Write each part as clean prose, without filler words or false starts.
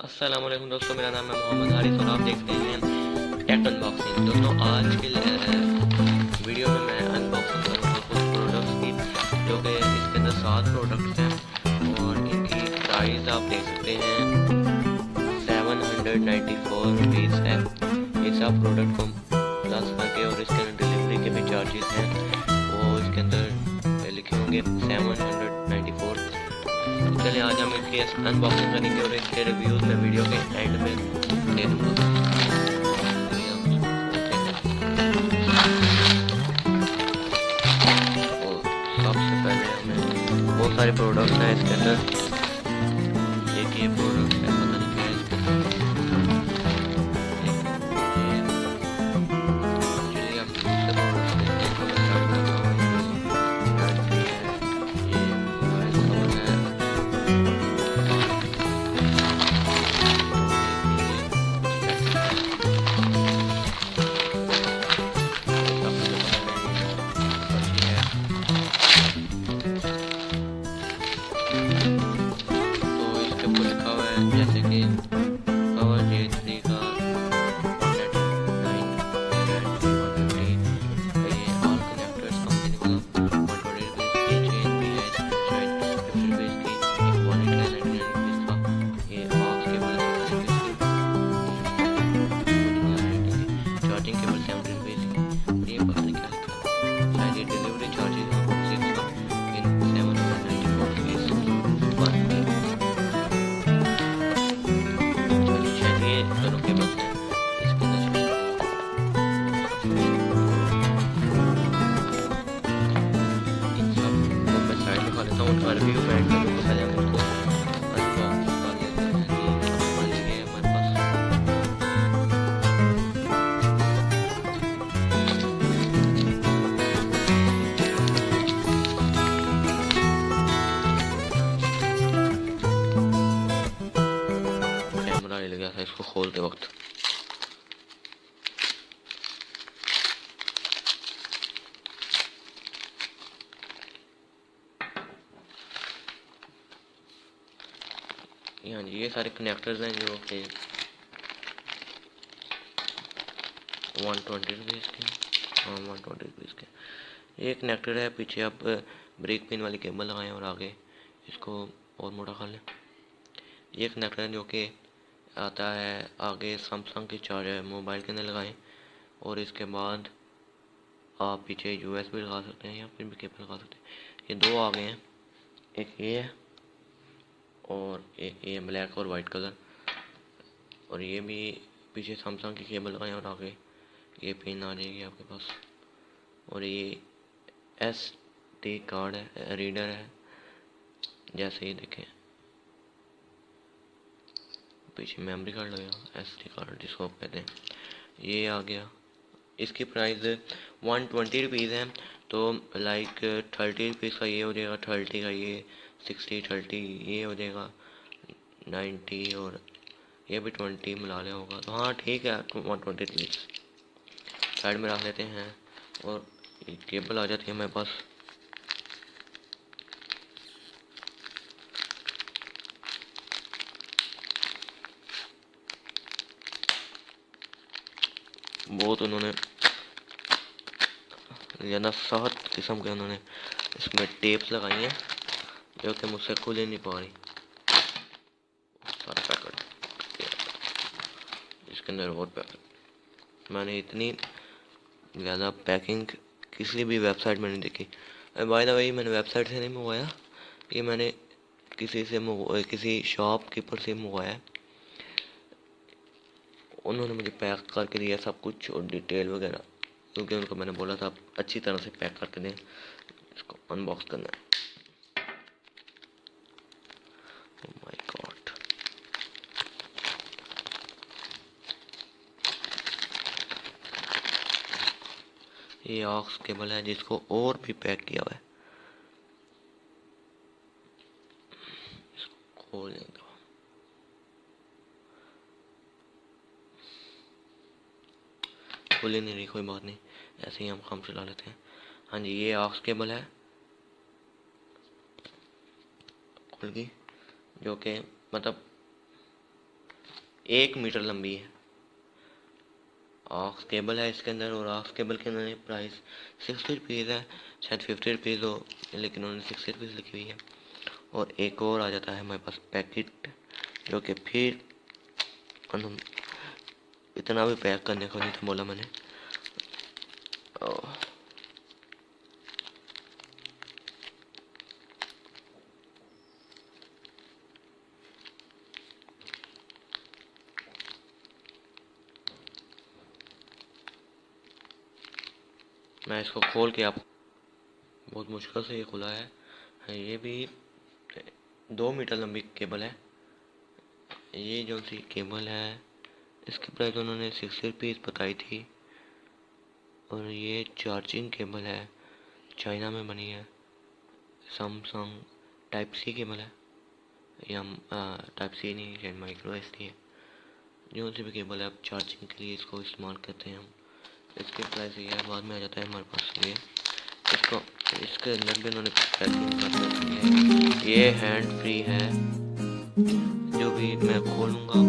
अस्सलाम वालेकुम दोस्तों, मेरा नाम है मोहम्मद हारिस और आप देखते हैं टेक अनबॉक्सिंग। दोस्तों आज के वीडियो में मैं अनबॉक्सिंग करूँगा कुछ प्रोडक्ट्स की, जो कि इसके अंदर 7 प्रोडक्ट्स हैं और इनकी प्राइस आप देख सकते हैं 794 रुपीज़ है। ये सब प्रोडक्ट को प्लस करके और इसके अंदर डिलीवरी के भी चार्जेस हैं वो इसके अंदर लिखे होंगे 794। चलिए आज हम इसकी अनबॉक्सिंग करेंगे और इसके रिव्यूज में वीडियो के एंड में दे दूँगा। सबसे पहले हमें बहुत सारे प्रोडक्ट्स हैं इसके अंदर। एक ये प्रोडक्ट है, पता नहीं क्या है इसके अंदर। चलिए हम दूसरे प्रोडक्ट्स देखते हैं। मैं स्टार्ट करता हूँ। ये मोबाइल कवर है। जैसे कि कवर J3 का Walet 9 150, ये ऑल कनेक्टर्स कंपनी वाला 120 रुपीज़ की चेन भी है इसमें, शायद 50 रुपीज़ की। एक वॉलेट है 99 रुपीज़ का। ये ऑक्स केबल है 60 रुपीज़ की। चार्जिंग केबल 70 रुपीज़ की। ये पता नहीं क्या लिखा है, शायद ये डिलीवरी चार्जेस है 46 का। इन 794 रुपीज़ 1 के। दोनों केबल हैं इसके अंदर। इन सब को मैं साइड में खा लेता हूँ, उनका रिव्यू मैं एंड में दूंगा। पहले हम उनको अनबॉक्स कर लेते हैं। ये मान लीजिए हमारे पास कैमरा हिल गया था इसको खोलते वक्त। हाँ जी, ये सारे कनेक्टर्स हैं जो कि 120 रुपीज़ के। हाँ 120 रुपीज़ के। ये कनेक्टर है, पीछे आप ब्रेक पिन वाली केबल लगाएं और आगे इसको और मोटा कर लें। ये कनेक्टर है जो कि आता है आगे सैमसंग की चार्जर मोबाइल के अंदर लगाएं और इसके बाद आप पीछे USB लगा सकते हैं या फिर भी केबल लगा सकते हैं। ये दो आ गए हैं, एक ये है और एक ये ब्लैक और वाइट कलर। और ये भी पीछे सैमसंग की केबल लगाएं और आगे ये पिन आ जाएगी आपके पास। और ये SD कार्ड है, रीडर है, जैसे ये देखें पीछे मेमोरी कार्ड लगेगा, SD कार्ड जिसको आप कहते हैं। ये आ गया। इसकी प्राइस 120 रुपीज़ है, तो लाइक 30 रुपीज़ का ये हो जाएगा, 30 का ये, 60 30 ये हो जाएगा 90 और ये भी 20 मिला लिया होगा। तो हाँ ठीक है, 120 रुपीज़ साइड में रख लेते हैं। और ये केबल आ जाती है मेरे पास। बहुत उन्होंने ज़्यादा सख्त किस्म के उन्होंने इसमें टेप्स लगाई हैं जो कि मुझसे खुल ही नहीं पा रही। सारा पैकेट इसके अंदर और पैकेट। मैंने इतनी ज़्यादा पैकिंग किसी भी वेबसाइट में नहीं देखी। बाय द वे मैंने वेबसाइट से नहीं मंगवाया, ये मैंने किसी शॉप कीपर से मंगवाया। उन्होंने मुझे पैक करके दिया सब कुछ और डिटेल वगैरह, क्योंकि उनको मैंने बोला था अच्छी तरह से पैक करके दें। इसको अनबॉक्स करना है। ओह माय गॉड, ये ऑक्स केबल है जिसको और भी पैक किया हुआ है। इसको खोल दें तो खुल ही नहीं रही, कोई बात नहीं, ऐसे ही हम काम चला लेते हैं। हाँ जी, ये ऑक्स केबल है खुल गई, जो कि मतलब 1 मीटर लंबी है। ऑक्स केबल है इसके अंदर, और ऑक्स केबल के अंदर प्राइस 60 रुपीज़ है, शायद 50 रुपीज़ हो, लेकिन उन्होंने 60 रुपीज़ लिखी हुई है। और एक और आ जाता है हमारे पास पैकेट, जो कि फिर इतना भी पैक करने को नहीं था बोला मैंने। मैं इसको खोल के आप बहुत मुश्किल से ये खुला है। ये भी 2 मीटर लंबी केबल है। ये जो सी केबल है इसकी प्राइस उन्होंने 60 रुपीज़ बताई थी। और ये चार्जिंग केबल है, चाइना में बनी है, सैमसंग टाइप सी केबल है, या टाइप सी नहीं, शायद माइक्रो एसडी है। जो सी भी केबल है आप चार्जिंग के लिए इसको इस्तेमाल करते हैं हम। इसके प्राइस ये है, बाद में आ जाता है हमारे पास ये। इसको इसके अंदर भी उन्होंने पैकिंग कर रखी है। ये हैंड फ्री है, जो भी मैं खोलूँगा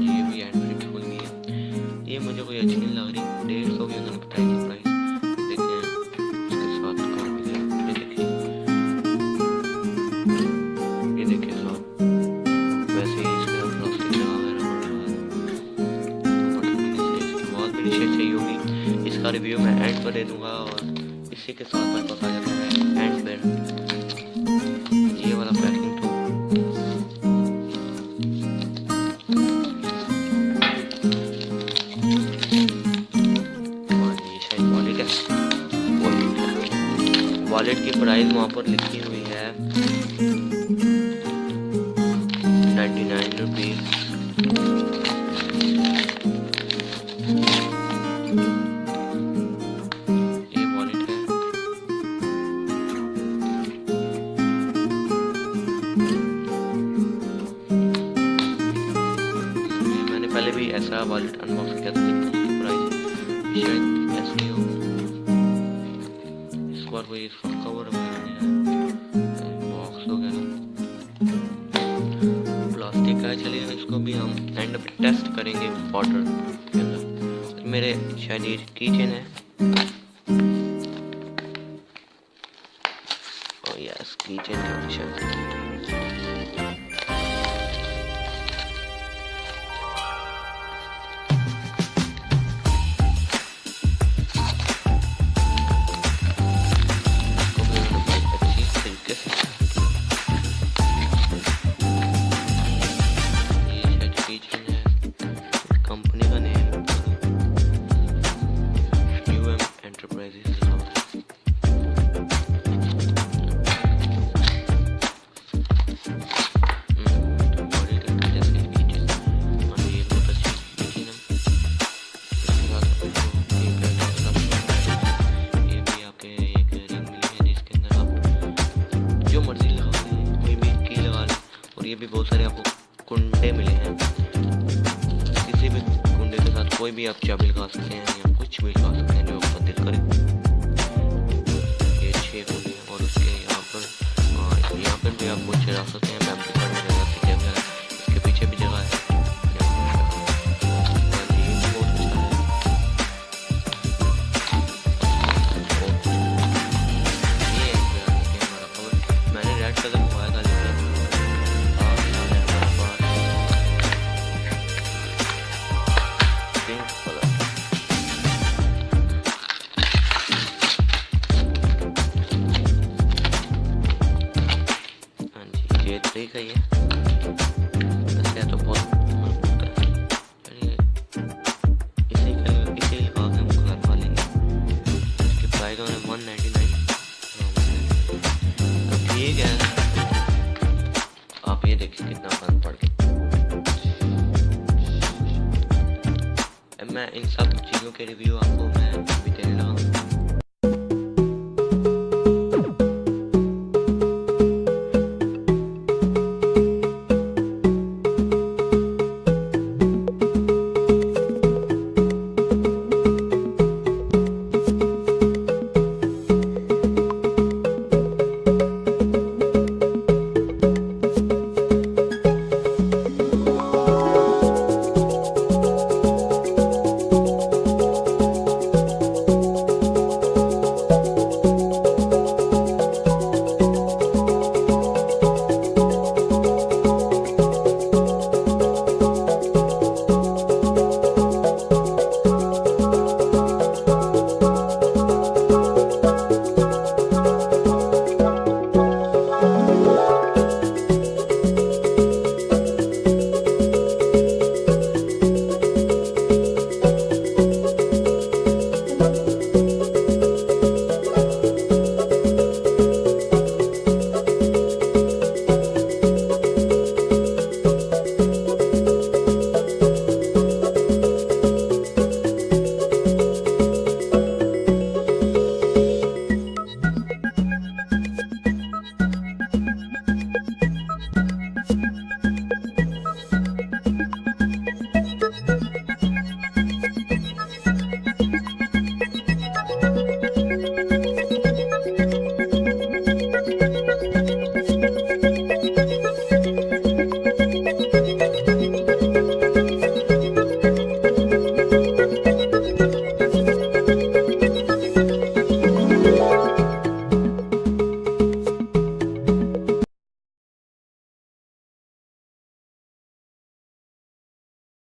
ये भी हैंड फ्री खोल गई है। ये मुझे कोई अच्छी नहीं लग रही। 150 की उन्होंने बताई थी प्राइस। देखते हैं इसके साथ कहाँ मिलेगा। ये देखिए साथ वैसे ही इसके प्लास्टिक लगा हुआ चाहिए होगी। इसका रिव्यू मैं एंड पर दे दूंगा। और इसी के साथ मेरे पास आ जाता है एंड पर ये वाला पैकिंग। तो ये शायद वॉलेट है। वॉलेट की प्राइस वहाँ पर लिखी हुई है 99 रुपीज़। पहले भी ऐसा वॉलेट अनबॉक्स किया था, लेकिन उसकी प्राइस शायद ऐसी हो। इस बार कोई इसका कवर वगैरह नहीं है, बॉक्स वगैरह प्लास्टिक का है। चलिए इसको भी हम एंड पे टेस्ट करेंगे वाटर के अंदर। मेरे शायद ये की चेन है। और यस की चेन की शायद ये भी बहुत सारे आपको कुंडे मिले हैं। किसी भी कुंडे के साथ कोई भी आप चाबी लगा सकते हैं या कुछ भी लगा सकते हैं जो आपका दिल करे। ये 6 कुंडे हैं। और उसके यहाँ पर भी आप कुछ रख सकते हैं। मैं आपके पास जगह है, इसके पीछे भी जगह है। मैंने रेड कलर मंगवाया था, लेकिन ये ठीक है। ये वैसे तो बहुत होता है। चलिए इसे लगा के हम घर पा लेंगे। इसकी प्राइस है 199। तो ठीक है, आप ये देखिए कितना फन पड़ गया। मैं इन सब चीज़ों के रिव्यू आपको मैं